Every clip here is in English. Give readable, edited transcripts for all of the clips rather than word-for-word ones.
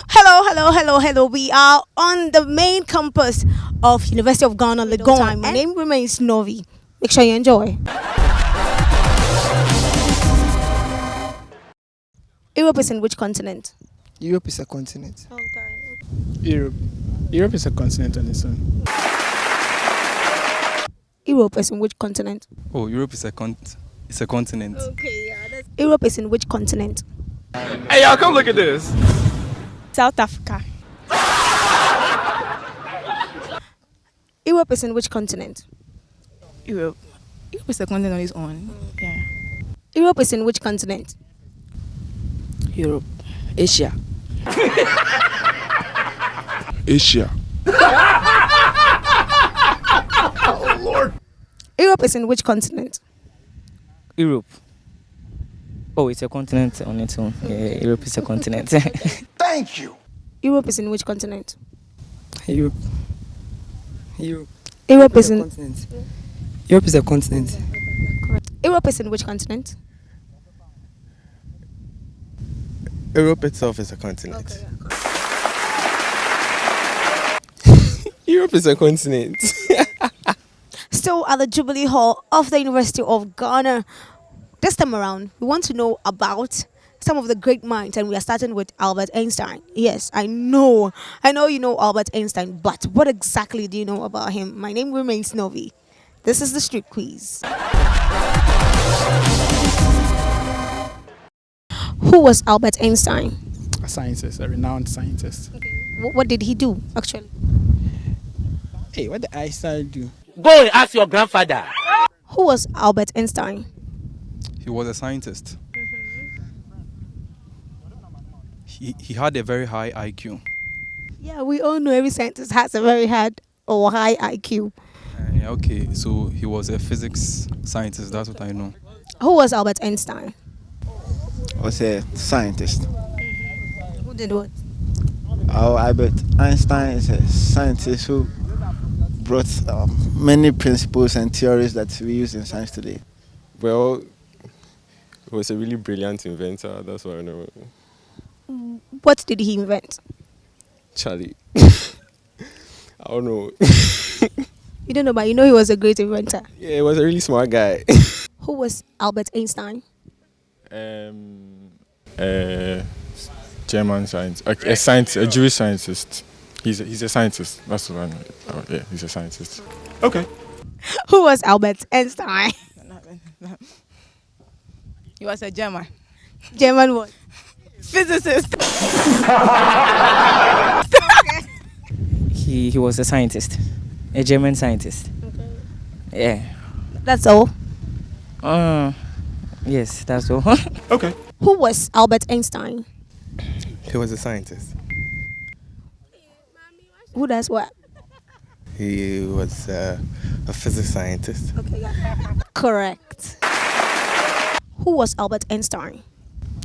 Hello. We are on the main campus of University of Ghana, Legon. My name remains Novi. Make sure you enjoy. Europe is in which continent? Europe is a continent. Okay. Europe is a continent on its own. Europe is in which continent? Oh, Europe is a continent. Okay, yeah. Europe is in which continent? Hey, y'all, come look at this. South Africa. Europe is in which continent? Europe is a continent on its own. Yeah. Europe is in which continent? Europe. Asia. Asia. Oh, Lord. Europe is in which continent? Europe. Oh, it's a continent on its own. Yeah, Europe is a continent. Thank you. Europe is in which continent? Europe Europe is in continent. Europe is a continent. Europe is in which continent? Europe itself is a continent. Okay, Europe is a continent. Still at the Jubilee Hall of the University of Ghana. This time around, we want to know about some of the great minds, and we are starting with Albert Einstein. Yes, I know you know Albert Einstein, but what exactly do you know about him? My name remains Novi. This is the Street Quiz. Who was Albert Einstein? A scientist, a renowned scientist. What did he do, actually? Hey, what did Einstein do? Go and ask your grandfather. Who was Albert Einstein? He was a scientist. He had a very high IQ. Yeah, we all know every scientist has a very hard or high IQ. Okay, so he was a physics scientist, that's what I know. Who was Albert Einstein? I was a scientist. Who did what? Albert Einstein is a scientist who brought many principles and theories that we use in science today. Well, he was a really brilliant inventor. That's what I know. What did he invent? Charlie. I don't know. You don't know, but you know he was a great inventor. Yeah, he was a really smart guy. Who was Albert Einstein? German scientist, a Jewish scientist. He's a scientist. That's what I know. Oh, yeah, he's a scientist. Okay. Who was Albert Einstein? He was a German. German what? Physicist. He was a scientist, a German scientist. Okay. Yeah. That's all. Yes, that's all. Okay. Who was Albert Einstein? He was a scientist. Who does what? He was a physics scientist. Okay, yeah. Correct. Who was Albert Einstein?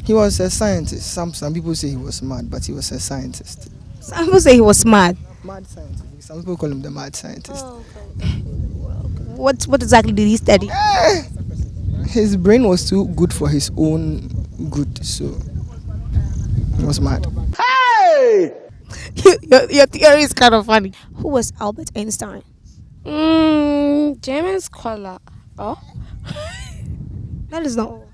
He was a scientist. Some people say he was mad, but he was a scientist. Some people say he was mad. Mad scientist. Some people call him the mad scientist. Oh, okay. What exactly did he study? His brain was too good for his own good, so he was mad. Hey! your theory is kind of funny. Who was Albert Einstein? German scholar. Oh? That is not.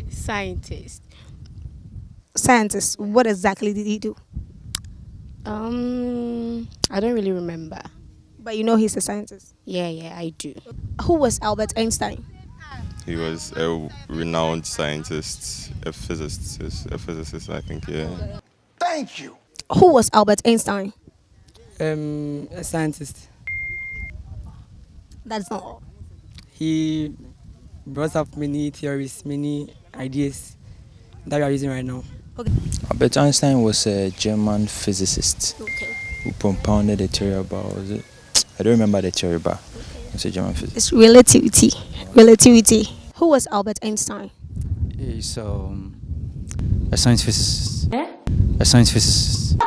Scientist. Scientist. What exactly did he do? I don't really remember. But you know he's a scientist. Yeah, I do. Who was Albert Einstein? He was a renowned scientist, a physicist, I think, yeah. Thank you. Who was Albert Einstein? A scientist. That's not all. He brought up many theories, many ideas that we are using right now. Albert Einstein was a German physicist Okay. who propounded a theory about, I don't remember the theory, but it's a German physicist. It's relativity. Relativity. Who was Albert Einstein? He's a science physicist. A science physicist.